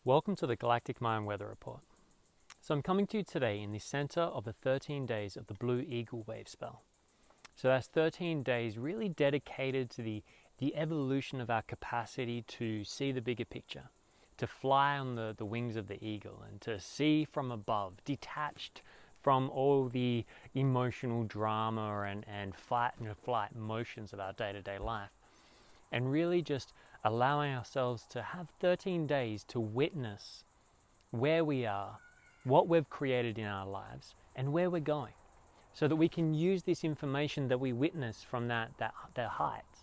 Welcome to the Galactic Mind Weather Report. So I'm coming to you today in the center of the 13 days of the Blue Eagle wave spell. So that's 13 days really dedicated to the evolution of our capacity to see the bigger picture, to fly on the wings of the eagle and to see from above, detached from all the emotional drama and fight and flight motions of our day-to-day life, and really just allowing ourselves to have 13 days to witness where we are, what we've created in our lives, and where we're going, so that we can use this information that we witness from that heights.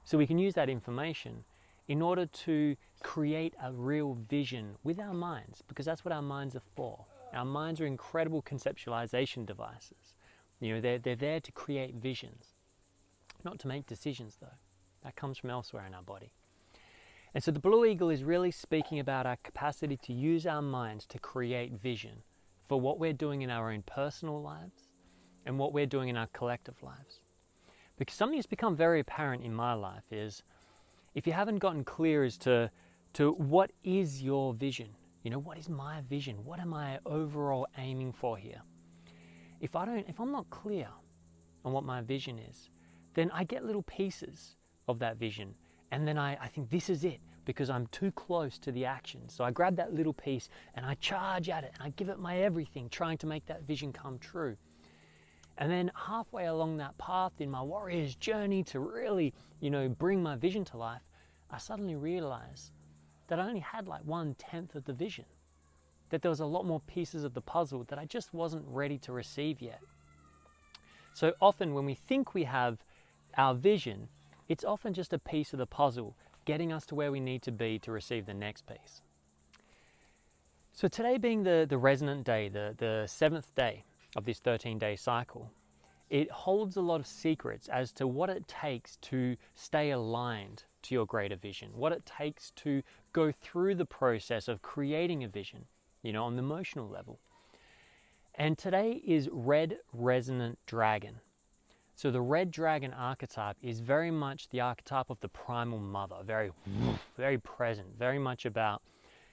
So we can use that information in order to create a real vision with our minds, because that's what our minds are for. Our minds are incredible conceptualization devices. You know, they're there to create visions, not to make decisions though. That comes from elsewhere in our body. And so the Blue Eagle is really speaking about our capacity to use our minds to create vision for what we're doing in our own personal lives and what we're doing in our collective lives. Because something that's become very apparent in my life is, if you haven't gotten clear as to what is your vision, you know, what is my vision? What am I overall aiming for here? If I'm not clear on what my vision is, then I get little pieces of that vision. And then I think this is it, because I'm too close to the action. So I grab that little piece and I charge at it and I give it my everything, trying to make that vision come true. And then halfway along that path in my warrior's journey to really, bring my vision to life, I suddenly realize that I only had like 1/10 of the vision, that there was a lot more pieces of the puzzle that I just wasn't ready to receive yet. So often when we think we have our vision, it's often just a piece of the puzzle, getting us to where we need to be to receive the next piece. So today being the resonant day, the 7th day of this 13-day cycle, it holds a lot of secrets as to what it takes to stay aligned to your greater vision, what it takes to go through the process of creating a vision, on the emotional level. And today is Red Resonant Dragon. So the red dragon archetype is very much the archetype of the primal mother, very, very present, very much about,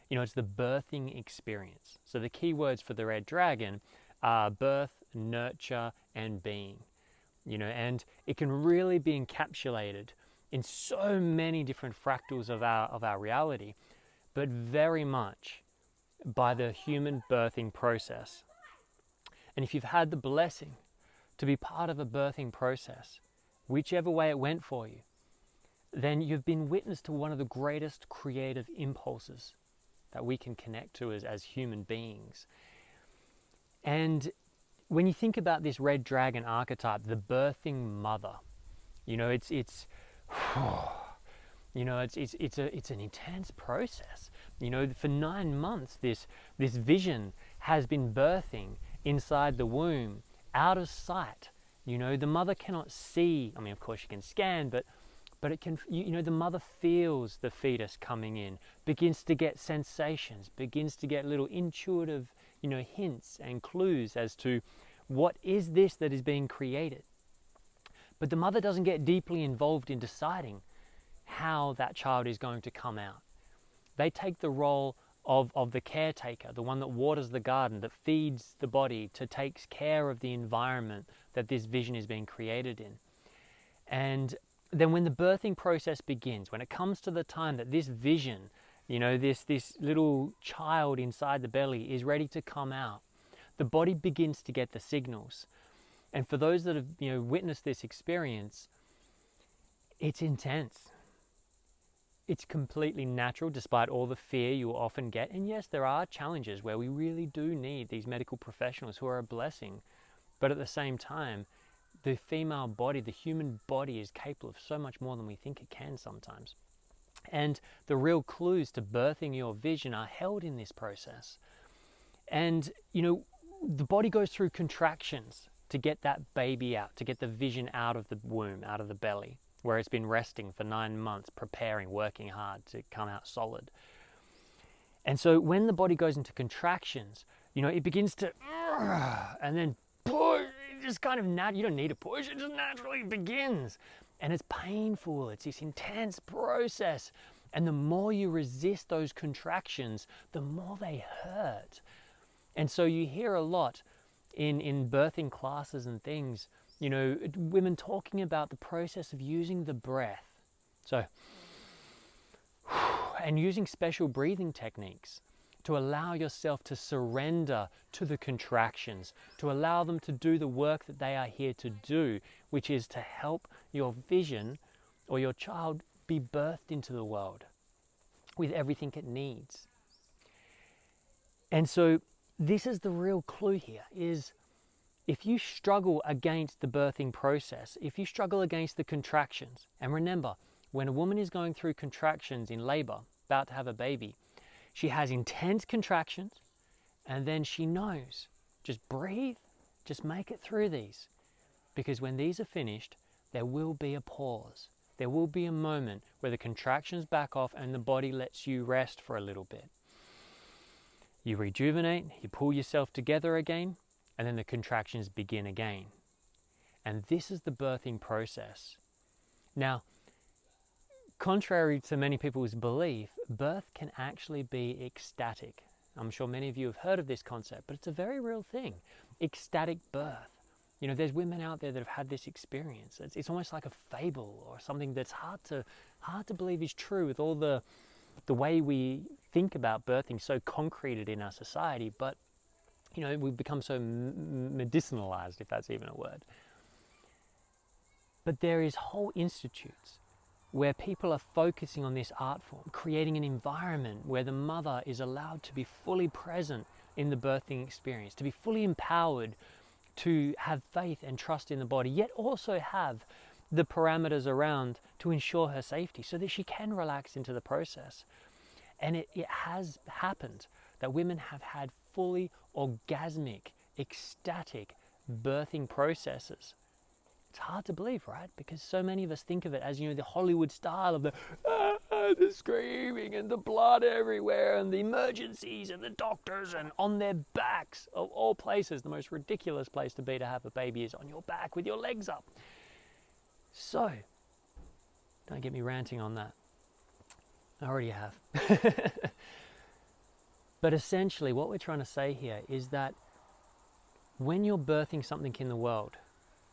it's the birthing experience. So the key words for the red dragon are birth, nurture, and being, and it can really be encapsulated in so many different fractals of our reality, but very much by the human birthing process. And if you've had the blessing to be part of a birthing process, whichever way it went for you, then you've been witness to one of the greatest creative impulses that we can connect to as human beings. And when you think about this red dragon archetype, the birthing mother, it's an intense process. For 9 months, this vision has been birthing inside the womb, out of sight. The mother cannot see. I mean, of course she can scan, but it can, the mother feels the fetus coming in, begins to get sensations, begins to get little intuitive, hints and clues as to what is this that is being created. But the mother doesn't get deeply involved in deciding how that child is going to come out. They take the role of the caretaker, the one that waters the garden, that feeds the body, to takes care of the environment that this vision is being created in. And then when the birthing process begins, when it comes to the time that this vision, this little child inside the belly is ready to come out, the body begins to get the signals. And for those that have witnessed this experience, it's intense. It's completely natural, despite all the fear you will often get. And yes, there are challenges where we really do need these medical professionals who are a blessing. But at the same time, the female body, the human body, is capable of so much more than we think it can sometimes. And the real clues to birthing your vision are held in this process. And, the body goes through contractions to get that baby out, to get the vision out of the womb, out of the belly, where it's been resting for 9 months, preparing, working hard to come out solid. And so when the body goes into contractions, it begins to, and then push, it just kind of, you don't need to push, it just naturally begins. And it's painful, it's this intense process. And the more you resist those contractions, the more they hurt. And so you hear a lot in birthing classes and things, you know, women talking about the process of using the breath. So, and using special breathing techniques to allow yourself to surrender to the contractions, to allow them to do the work that they are here to do, which is to help your vision or your child be birthed into the world with everything it needs. And so this is the real clue here, is if you struggle against the birthing process, if you struggle against the contractions, and remember, when a woman is going through contractions in labor, about to have a baby, she has intense contractions, and then she knows, just breathe, just make it through these. Because when these are finished, there will be a pause. There will be a moment where the contractions back off and the body lets you rest for a little bit. You rejuvenate, you pull yourself together again, and then the contractions begin again. And this is the birthing process. Now, contrary to many people's belief, birth can actually be ecstatic. I'm sure many of you have heard of this concept, but it's a very real thing. Ecstatic birth. You know, there's women out there that have had this experience. It's almost like a fable or something that's hard to believe is true with all the way we think about birthing so concreted in our society. But, you know, we've become so medicinalized, if that's even a word. But there is whole institutes where people are focusing on this art form, creating an environment where the mother is allowed to be fully present in the birthing experience, to be fully empowered to have faith and trust in the body, yet also have the parameters around to ensure her safety so that she can relax into the process. And it has happened that women have had fully orgasmic, ecstatic birthing processes. It's hard to believe, right? Because so many of us think of it as, you know, the Hollywood style of the screaming and the blood everywhere and the emergencies and the doctors and on their backs. Of all places, the most ridiculous place to be to have a baby is on your back with your legs up. So, don't get me ranting on that. I already have. But essentially what we're trying to say here is that when you're birthing something in the world,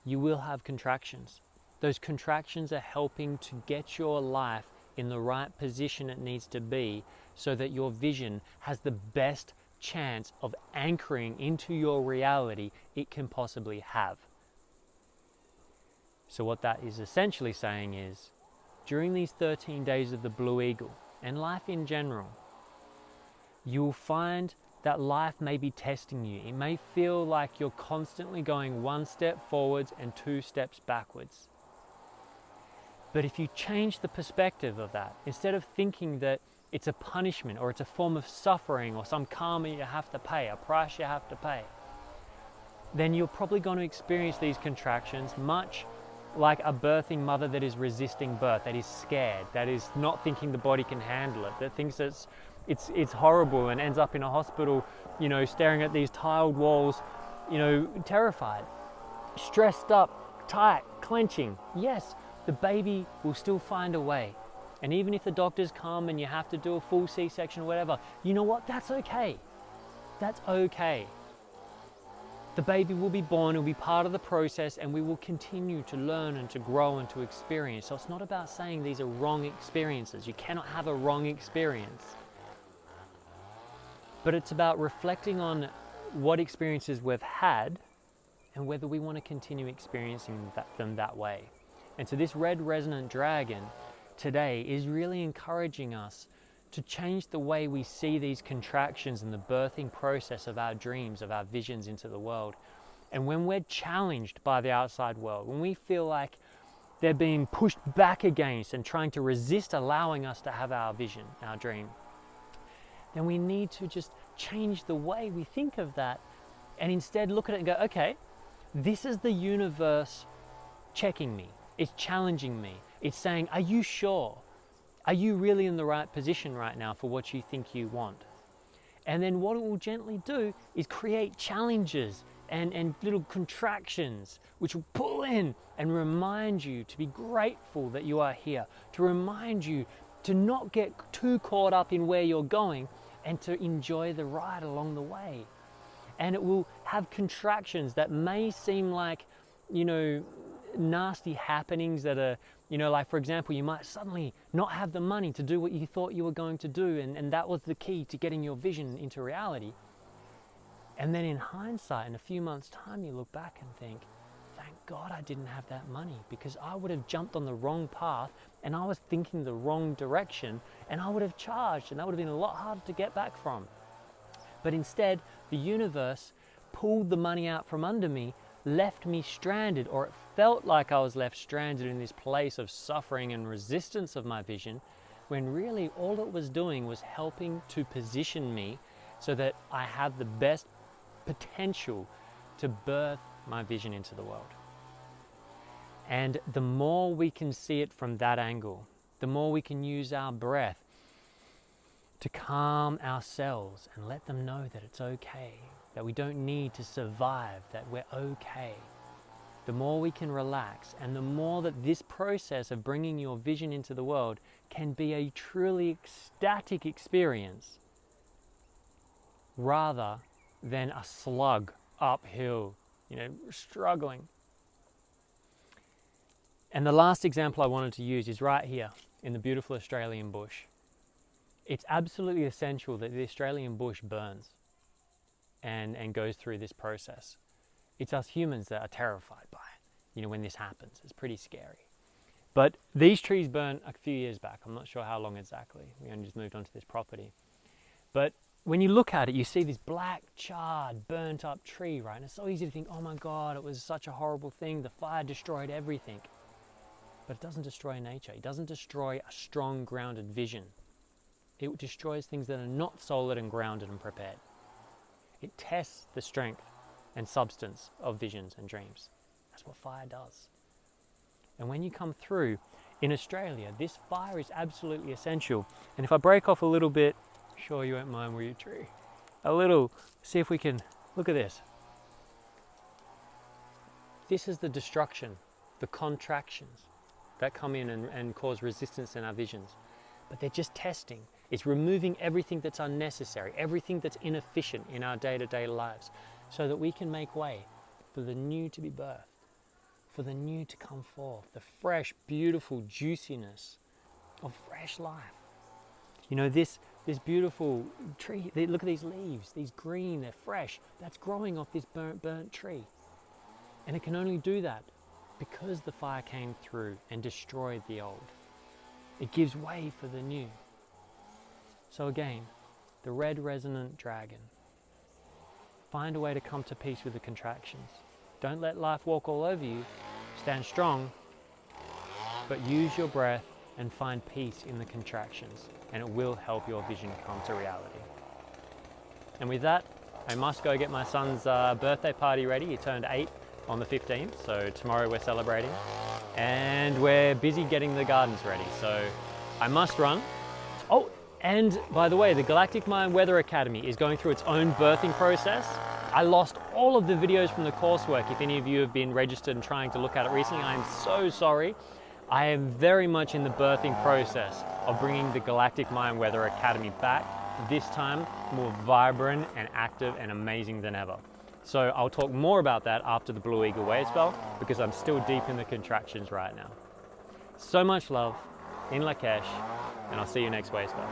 you will have contractions. Those contractions are helping to get your life in the right position it needs to be so that your vision has the best chance of anchoring into your reality it can possibly have. So what that is essentially saying is, during these 13 days of the Blue Eagle and life in general, you will find that life may be testing you. It may feel like you're constantly going one step forwards and two steps backwards. But if you change the perspective of that, instead of thinking that it's a punishment or it's a form of suffering or some karma you have to pay, a price you have to pay, then you're probably going to experience these contractions much like a birthing mother that is resisting birth, that is scared, that is not thinking the body can handle it, that thinks it's horrible and ends up in a hospital, you know, staring at these tiled walls, you know, terrified, stressed up, tight, clenching. Yes, the baby will still find a way. And even if the doctors come and you have to do a full C-section or whatever, you know what? That's okay. That's okay. The baby will be born, it will be part of the process, and we will continue to learn and to grow and to experience. So it's not about saying these are wrong experiences. You cannot have a wrong experience. But it's about reflecting on what experiences we've had and whether we want to continue experiencing them that way. And so this red resonant dragon today is really encouraging us to change the way we see these contractions and the birthing process of our dreams, of our visions into the world. And when we're challenged by the outside world, when we feel like they're being pushed back against and trying to resist allowing us to have our vision, our dream, then we need to just change the way we think of that and instead look at it and go, okay, this is the universe checking me. It's challenging me. It's saying, are you sure? Are you really in the right position right now for what you think you want? And then what it will gently do is create challenges and little contractions which will pull in and remind you to be grateful that you are here, to remind you to not get too caught up in where you're going and to enjoy the ride along the way. And it will have contractions that may seem like, you know, nasty happenings that are, you know, like for example, you might suddenly not have the money to do what you thought you were going to do, and that was the key to getting your vision into reality. And then in hindsight, in a few months' time, you look back and think, thank God I didn't have that money, because I would have jumped on the wrong path and I was thinking the wrong direction, and I would have charged, and that would have been a lot harder to get back from. But instead, the universe pulled the money out from under me, left me stranded, or it felt like I was left stranded in this place of suffering and resistance of my vision, when really all it was doing was helping to position me so that I have the best potential to birth my vision into the world. And the more we can see it from that angle, the more we can use our breath to calm ourselves and let them know that it's okay, that we don't need to survive, that we're okay. The more we can relax, and the more that this process of bringing your vision into the world can be a truly ecstatic experience rather than a slug uphill, you know, struggling. And the last example I wanted to use is right here in the beautiful Australian bush. It's absolutely essential that the Australian bush burns and goes through this process. It's us humans that are terrified by it, you know, when this happens. It's pretty scary. But these trees burnt a few years back. I'm not sure how long exactly. We only just moved onto this property. But when you look at it, you see this black, charred, burnt up tree, right? And it's so easy to think, oh my God, it was such a horrible thing. The fire destroyed everything. But it doesn't destroy nature. It doesn't destroy a strong, grounded vision. It destroys things that are not solid and grounded and prepared. It tests the strength and substance of visions and dreams. That's what fire does. And when you come through in Australia, this fire is absolutely essential. And if I break off a little bit, sure you won't mind, will you, tree? A little, see if we can, look at this. This is the destruction, the contractions that come in and cause resistance in our visions. But they're just testing. It's removing everything that's unnecessary, everything that's inefficient in our day-to-day lives, so that we can make way for the new to be birthed, for the new to come forth, the fresh, beautiful juiciness of fresh life. You know, this beautiful tree, look at these leaves, these green, they're fresh. That's growing off this burnt tree. And it can only do that because the fire came through and destroyed the old. It gives way for the new. So again, the red resonant dragon. Find a way to come to peace with the contractions. Don't let life walk all over you. Stand strong, but use your breath and find peace in the contractions, and it will help your vision come to reality. And with that, I must go get my son's birthday party ready. He turned 8 on the 15th, so tomorrow we're celebrating. And we're busy getting the gardens ready, so I must run. Oh, and by the way, the Galactic Mind Weather Academy is going through its own birthing process. I lost all of the videos from the coursework. If any of you have been registered and trying to look at it recently, I am so sorry. I am very much in the birthing process of bringing the Galactic Mind Weather Academy back, this time more vibrant and active and amazing than ever. So I'll talk more about that after the Blue Eagle Wavespell, because I'm still deep in the contractions right now. So much love in Lakesh, and I'll see you next Wavespell.